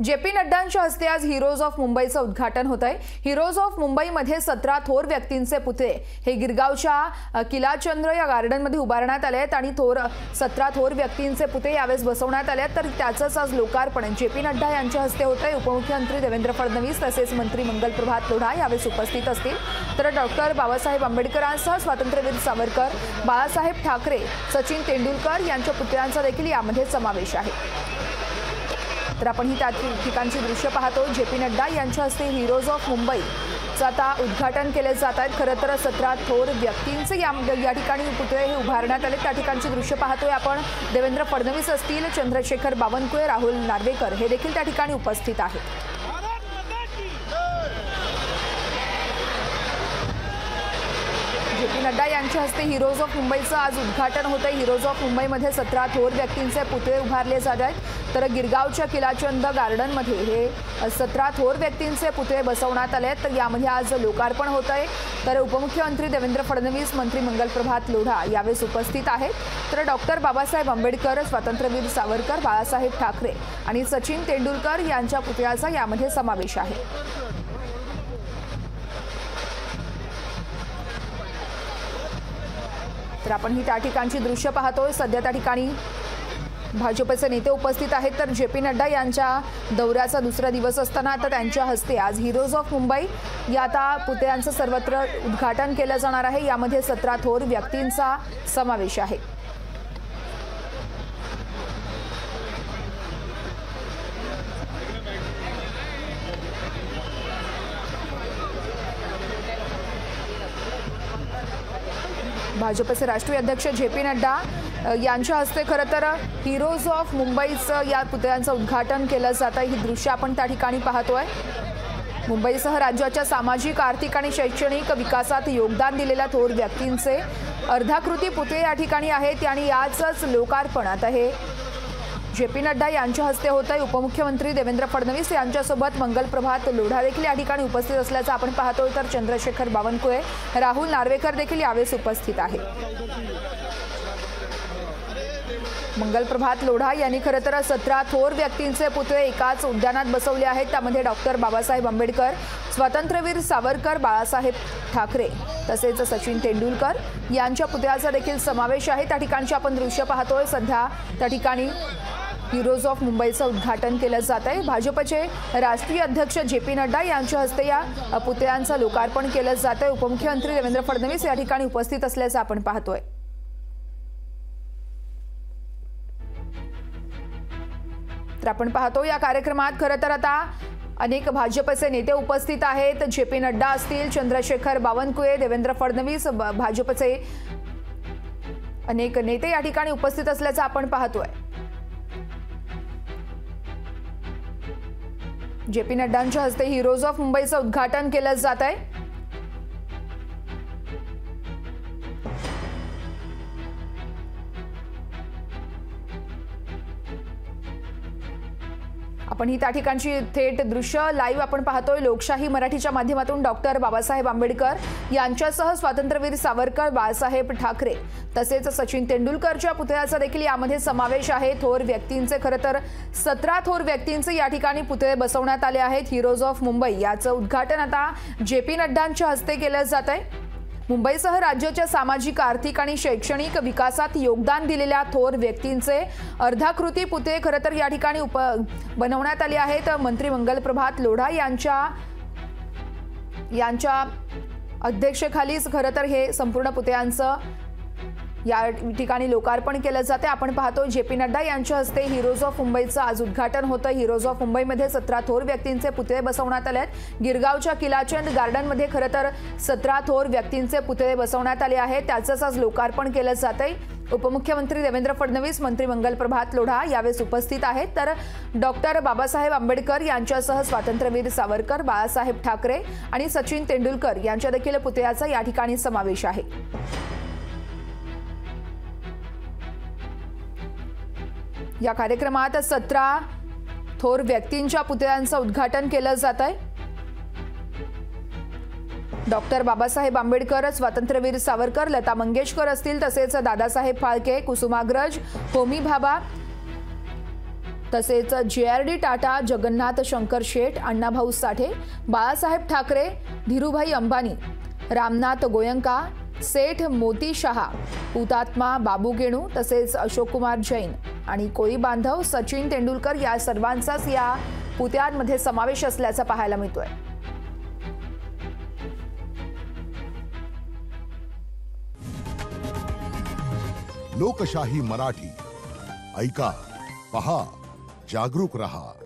J P. नड्डांच्या हस्ते आज heroes of मुंबईचं उद्घाटन होत आहे। हिरोज ऑफ मुंबईमध्ये 17 थोर व्यक्तींचे पुतळे हे गिरगावच्या किलाचंद्र या गार्डनमध्ये उभारण्यात आले आहेत आणि 17 थोर व्यक्तींचे पुतळे यावेळेस बसवण्यात आले आहेत। तर त्याचंच आज लोकार्पण जे.पी. नड्डा यांच्या हस्ते होत आहे। उपमुख्यमंत्री देवेंद्र फडणवीस तसेच मंत्री मंगल प्रभात लोढा यावेळेस उपस्थित असतील। तर डॉक्टर बाबासाहेब आंबेडकरांसह स्वातंत्र्यवीर सावरकर, बाळासाहेब ठाकरे, सचिन तेंडुलकर यांच्या पुतळ्यांचा देखील यामध्ये समावेश आहे। तर आपण ही त्या ठिकाणची दृश्य पाहतो। जे.पी. नड्डा यांच्या हस्ते हिरोज ऑफ मुंबईचं आता उद्घाटन केले जात आहेत। खरं तर 17 थोर व्यक्तींचे या ठिकाणी पुतळे हे उभारण्यात आले। त्या ठिकाणची दृश्य पाहतोय आपण। देवेंद्र फडणवीस असतील, चंद्रशेखर बावनकुळे, राहुल नार्वेकर हे देखील त्या ठिकाणी उपस्थित आहेत। जे.पी. नड्डा यांच्या हस्ते हिरोज ऑफ मुंबईचं आज उद्घाटन होतं आहे। हिरोज ऑफ मुंबईमध्ये 17 थोर व्यक्तींचे पुतळे उभारले जात आहेत। तर गिरगावच्या किलाचंद गार्डनमध्ये हे 17 थोर व्यक्तींचे पुतळे बसवण्यात आले आहेत। तर यामध्ये आज लोकार्पण होत आहे। तर उपमुख्यमंत्री देवेंद्र फडणवीस, मंत्री मंगल प्रभात लोढा यावेळेस उपस्थित आहेत। तर डॉक्टर बाबासाहेब आंबेडकर, स्वातंत्र्यवीर सावरकर, बाळासाहेब ठाकरे आणि सचिन तेंडुलकर यांच्या पुतळ्याचा यामध्ये समावेश आहे। तर आपण ही त्या ठिकाणची दृश्य पाहतोय। सध्या त्या ठिकाणी भाजपचे नेते उपस्थित आहेत। तर जे.पी. नड्डा यांच्या दौऱ्याचा दुसरा दिवस असताना आता त्यांच्या हस्ते आज हिरोज ऑफ मुंबई या आता पुतळ्यांचं सर्वत्र उद्घाटन केलं जाणार आहे। यामध्ये 17 थोर व्यक्तींचा समावेश आहे। भाजपचे राष्ट्रीय अध्यक्ष जे.पी. नड्डा यांच्या हस्ते खरं तर हिरोज ऑफ मुंबईचं या पुतळ्यांचं उद्घाटन केलं जात आहे। ही दृश्य आपण त्या ठिकाणी पाहतोय। मुंबईसह राज्याच्या सामाजिक, आर्थिक आणि शैक्षणिक विकासात योगदान दिलेल्या थोर व्यक्तींचे अर्धाकृती पुतळे या ठिकाणी आहेत आणि याचंच लोकार्पण आता हे जे.पी. नड्डा यांच्या हस्ते होत आहे। उपमुख्यमंत्री देवेंद्र फडणवीस यांच्यासोबत मंगल प्रभात लोढा देखील या ठिकाणी उपस्थित असल्याचं आपण पाहतोय। तर चंद्रशेखर बावनकुळे, राहुल नार्वेकर देखील यावेळेस उपस्थित आहेत। मंगल प्रभात लोढा यांनी खरं तर 17 थोर व्यक्तींचे पुतळे एकाच उद्यानात बसवले आहेत। त्यामध्ये डॉक्टर बाबासाहेब आंबेडकर, स्वातंत्र्यवीर सावरकर, बाळासाहेब ठाकरे तसेच सचिन तेंडुलकर यांच्या पुतळ्याचा देखील समावेश आहे। त्या ठिकाणची आपण दृश्य पाहतोय। सध्या त्या ठिकाणी हिरोज ऑफ मुंबईचं उद्घाटन केलं जात आहे। भाजपचे राष्ट्रीय अध्यक्ष जे.पी. नड्डा यांच्या हस्ते या पुतळ्यांचं लोकार्पण केलं जात आहे। उपमुख्यमंत्री देवेंद्र फडणवीस या ठिकाणी उपस्थित असल्याचं आपण पाहतोय। तर आपण पाहतो या कार्यक्रमात खरं तर आता अनेक भाजपचे नेते उपस्थित आहेत। जे.पी. नड्डा असतील, चंद्रशेखर बावनकुळे, देवेंद्र फडणवीस, भाजपचे अनेक नेते या ठिकाणी उपस्थित असल्याचं आपण पाहतोय। जे.पी. नड्डांच्या हस्ते हिरोज ऑफ मुंबईचं उद्घाटन केलं जात आहे। आपण ही त्या ठिकाणची थेट दृश्य लाईव्ह आपण पाहतोय। लोकशाही मराठीच्या माध्यमातून डॉक्टर बाबासाहेब आंबेडकर यांच्यासह स्वातंत्र्यवीर सावरकर, बाळासाहेब ठाकरे तसेच सचिन तेंडुलकरच्या पुतळ्याचा देखील यामध्ये समावेश आहे। थोर व्यक्तींचे खरं तर 17 थोर व्यक्तींचे या ठिकाणी पुतळे बसवण्यात आले आहेत। हिरोज ऑफ मुंबई याचं उद्घाटन आता जे.पी. नड्डांच्या हस्ते केलं जात आहे। मुंबईसह राज्याच्या सामाजिक, आर्थिक आणि शैक्षणिक विकासात योगदान दिलेल्या थोर व्यक्तींचे अर्धाकृती पुतळे खरं तर या ठिकाणी बनवण्यात आले आहेत। मंत्री मंगल प्रभात लोढा यांच्या अध्यक्षतेखालीच खरं तर हे संपूर्ण पुतळ्यांचं या ठिकाणी लोकार्पण केलं जाते। आपण पाहतो जे.पी. नड्डा यांच्या हस्ते हिरोज ऑफ मुंबईचं आज उद्घाटन होतं। हिरोज ऑफ मुंबईमध्ये 17 थोर व्यक्तींचे पुतळे बसवण्यात आले आहेत। गिरगावच्या किलाचंद गार्डनमध्ये खरं तर 17 थोर व्यक्तींचे पुतळे बसवण्यात आले आहेत। त्याचंच आज लोकार्पण केलं जातंय। उपमुख्यमंत्री देवेंद्र फडणवीस, मंत्री मंगल प्रभात लोढा यावेळेस उपस्थित आहेत। तर डॉक्टर बाबासाहेब आंबेडकर यांच्यासह स्वातंत्र्यवीर सावरकर, बाळासाहेब ठाकरे आणि सचिन तेंडुलकर यांच्या देखील पुतळ्याचा या ठिकाणी समावेश आहे। या कार्यक्रमात 17 थोर व्यक्तींच्या पुतळ्यांचं उद्घाटन केलं जात आहे। डॉक्टर बाबासाहेब आंबेडकर, स्वातंत्र्यवीर सावरकर, लता मंगेशकर असतील तसेच दादासाहेब फाळके, कुसुमाग्रज, होमी भाभा तसेच JRD टाटा, जगन्नाथ शंकर शेठ, अण्णाभाऊ साठे, बाळासाहेब ठाकरे, धीरूभाई अंबानी, रामनाथ गोयंका, सेठ मोती शहा, हुतात्मा बाबू गेणू तसेच अशोककुमार जैन आणि कोळी बांधव सचिन तेंडुलकर या सर्वांचाच या पुतळ्यांमध्ये समावेश असल्याचं पाहायला मिळतोय। लोकशाही मराठी ऐका, पहा, जागरूक रहा।